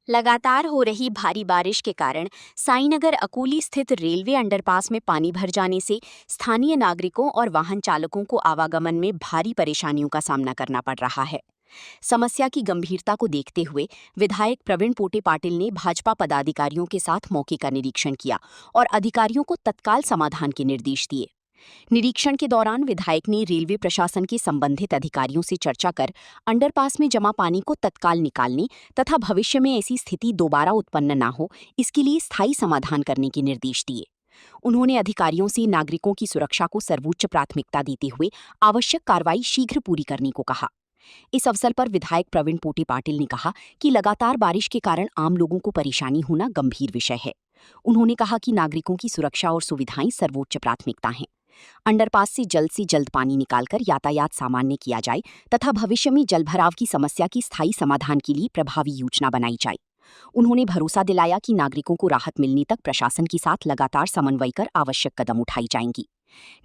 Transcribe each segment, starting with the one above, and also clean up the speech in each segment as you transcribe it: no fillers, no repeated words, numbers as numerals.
लगातार हो रही भारी बारिश के कारण साईनगर अकोली स्थित रेलवे अंडरपास में पानी भर जाने से स्थानीय नागरिकों और वाहन चालकों को आवागमन में भारी परेशानियों का सामना करना पड़ रहा है। समस्या की गंभीरता को देखते हुए विधायक प्रवीण पोटे पाटिल ने भाजपा पदाधिकारियों के साथ मौके का निरीक्षण किया और अधिकारियों को तत्काल समाधान के निर्देश दिए। निरीक्षण के दौरान विधायक ने रेलवे प्रशासन के संबंधित अधिकारियों से चर्चा कर अंडरपास में जमा पानी को तत्काल निकालने तथा भविष्य में ऐसी स्थिति दोबारा उत्पन्न न हो, इसके लिए स्थायी समाधान करने के निर्देश दिए। उन्होंने अधिकारियों से नागरिकों की सुरक्षा को सर्वोच्च प्राथमिकता देते हुए आवश्यक कार्रवाई शीघ्र पूरी करने को कहा। इस अवसर पर विधायक प्रवीण पोटे पाटिल ने कहा कि लगातार बारिश के कारण आम लोगों को परेशानी होना गंभीर विषय है। उन्होंने कहा कि नागरिकों की सुरक्षा और सुविधाएं सर्वोच्च प्राथमिकता हैं। अंडरपास से जल्द पानी निकालकर यातायात सामान्य किया जाए तथा भविष्य में जलभराव की समस्या की स्थायी समाधान के लिए प्रभावी योजना बनाई जाए। उन्होंने भरोसा दिलाया कि नागरिकों को राहत मिलने तक प्रशासन के साथ लगातार समन्वय कर आवश्यक कदम उठाई जाएंगी।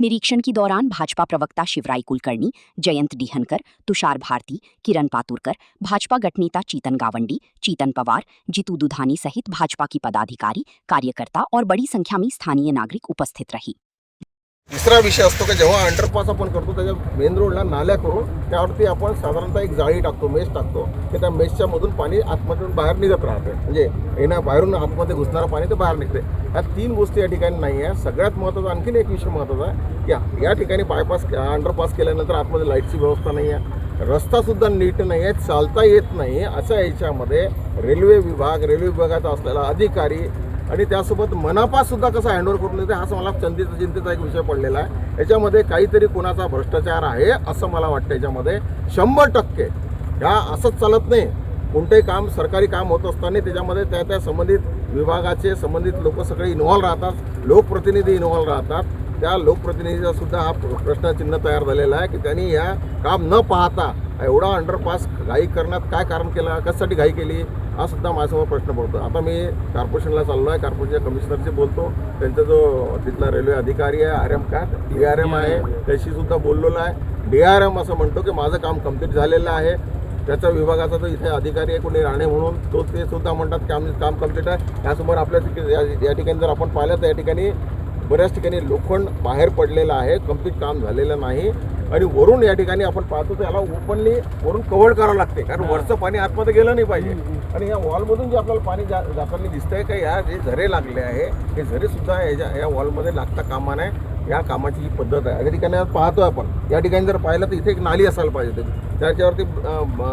निरीक्षण के दौरान भाजपा प्रवक्ता शिवराय कुलकर्णी, जयंत डीहनकर, तुषार भारती, किरण पातुरकर, भाजपा गटनेता चीतन गावंडी, चीतन पवार, जितू दुधानी सहित भाजपा की पदाधिकारी, कार्यकर्ता और बड़ी संख्या में स्थानीय नागरिक उपस्थित रहे। तिसरा विषय असतो की जेव्हा अंडरपास आपण करतो त्याच्या मेन रोडला नाल्या करून त्यावरती आपण साधारणतः एक जाळी टाकतो, मेश टाकतो की त्या मेशच्या मधून पाणी आतमधून बाहेर निघत राहते, म्हणजे येणं बाहेरून आतमध्ये घुसणारं पाणी ते बाहेर निघते। ह्या तीन गोष्टी या ठिकाणी नाही आहे। सगळ्यात महत्त्वाचा आणखीन एक विषय महत्त्वाचा आहे की या ठिकाणी बायपास अंडरपास केल्यानंतर आतमध्ये लाईटची व्यवस्था नाही आहे, रस्तासुद्धा नीट नाही आहे, चालता येत नाही। अशा याच्यामध्ये रेल्वे विभागाचा असलेला अधिकारी आणि त्यासोबत मनपासुद्धा कसा हँडओव्हर करून देते हा मला चिंतेचा एक विषय पडलेला आहे। याच्यामध्ये काहीतरी कोणाचा भ्रष्टाचार आहे असं मला वाटतं। याच्यामध्ये 100% ह्या असंच चालत नाही। कोणतेही काम सरकारी काम होत असताना त्याच्यामध्ये त्या संबंधित विभागाचे संबंधित लोक सगळे इन्व्हॉल्व राहतात, लोकप्रतिनिधी इन्व्हॉल्व राहतात। त्या लोकप्रतिनिधीचा सुद्धा हा प्रश्नचिन्ह तयार झालेला आहे की त्यांनी या काम न पाहता एवढा अंडरपास घाई करण्यात काय कारण केलं, कशासाठी घाई केली हा सुद्धा माझ्यासमोर प्रश्न पडतो। आता मी कॉर्पोरेशनला चाललो आहे, कॉर्पोरेशनच्या कमिशनरशी बोलतो, त्यांचा जो तिथला रेल्वे अधिकारी आहे DRM आहे त्याशी सुद्धा बोललेलो आहे। DRM असं म्हणतो की माझं काम कंप्लीट झालेलं आहे। त्याच्या विभागाचा जो इथे अधिकारी आहे कोणी राणे म्हणून तो ते सुद्धा म्हणतात की आमचं काम कंप्लीट आहे। त्यासमोर आपल्या या ठिकाणी जर आपण पाहिलं तर या ठिकाणी बऱ्याच ठिकाणी लोखंड बाहेर पडलेलं आहे, कंप्लीट काम झालेलं नाही। आणि वरून या ठिकाणी आपण पाहतो तर याला ओपनली वरून कव्हर करावं लागते, कारण वरचं पाणी आतमध्ये गेलं नाही पाहिजे। आणि या वॉलमधून जे आपल्याला पाणी जाताना दिसतंय का या जे झरे लागले आहे हे झरेसुद्धा या वॉलमध्ये लागता कामा नये। या कामाची ही पद्धत आहे। या ठिकाणी पाहतो आपण या ठिकाणी जर पाहिलं तर इथे एक नाली असायला पाहिजे, त्याच्यावरती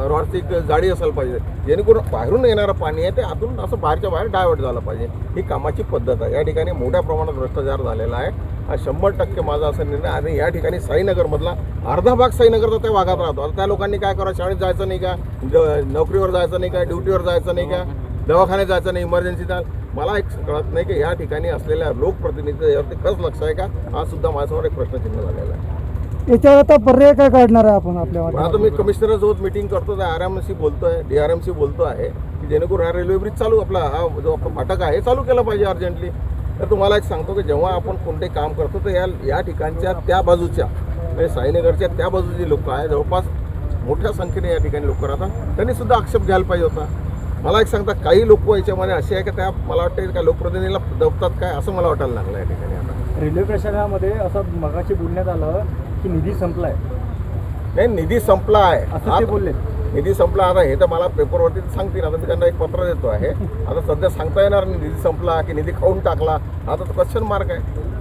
रॉडची एक जाळी असायला पाहिजे, जेणेकरून बाहेरून येणारं पाणी आहे ते आतून असं बाहेरच्या बाहेर डायव्हर्ट झालं पाहिजे। ही कामाची पद्धत आहे। या ठिकाणी मोठ्या प्रमाणात भ्रष्टाचार झालेला आहे। हा 100% माझा असा निर्णय। आणि या ठिकाणी साईनगरमधला अर्धा भाग साईनगरचा त्या भागात राहतो। आता त्या लोकांनी काय करावं, शाळेत जायचं नाही का, नोकरीवर जायचं नाही का, ड्युटीवर जायचं नाही का, दवाखान्यात जायचं नाही, इमर्जन्सीचा मला एक कळत नाही की या ठिकाणी असलेल्या लोकप्रतिनिधी यावरती कसं लक्ष आहे का हा सुद्धा माझ्यासमोर एक प्रश्नचिन्ह झालेला आहे। याच्यावर आता पर्याय काय काढणार आहे आपण आपल्या आता मी कमिशनरसोबत मीटिंग करतो, DRMशी बोलतोय, DRMशी बोलतो आहे की जेणेकरून हा रेल्वे ब्रिज चालू आपला हा जो फाटक आहे चालू केला पाहिजे अर्जंटली। तर तुम्हाला एक सांगतो की जेव्हा आपण कोणते काम करतो तर या ठिकाणच्या त्या बाजूच्या म्हणजे साईनगरच्या त्या बाजूचे लोक आहे जवळपास मोठ्या संख्येने या ठिकाणी लोक राहतात, त्यांनी सुद्धा आक्षेप घ्यायला पाहिजे होता। मला एक सांगता काही लोक याच्यामध्ये असे आहे की त्या मला वाटतं का लोकप्रतिनिधीला दबतात काय असं मला वाटायला लागलं या ठिकाणी। आता रेल्वे प्रशासनामध्ये असं मगाशी बोलण्यात आलं की निधी संपलाय। नाही, निधी संपला आहे असं ते बोलले। निधी संपला आता हे तर मला पेपरवरती सांगतील। आता मी त्यांना एक पत्र देतो आहे। आता सध्या सांगता येणार निधी संपला की निधी खाऊन टाकला, आता तो क्वेश्चन मार्क आहे।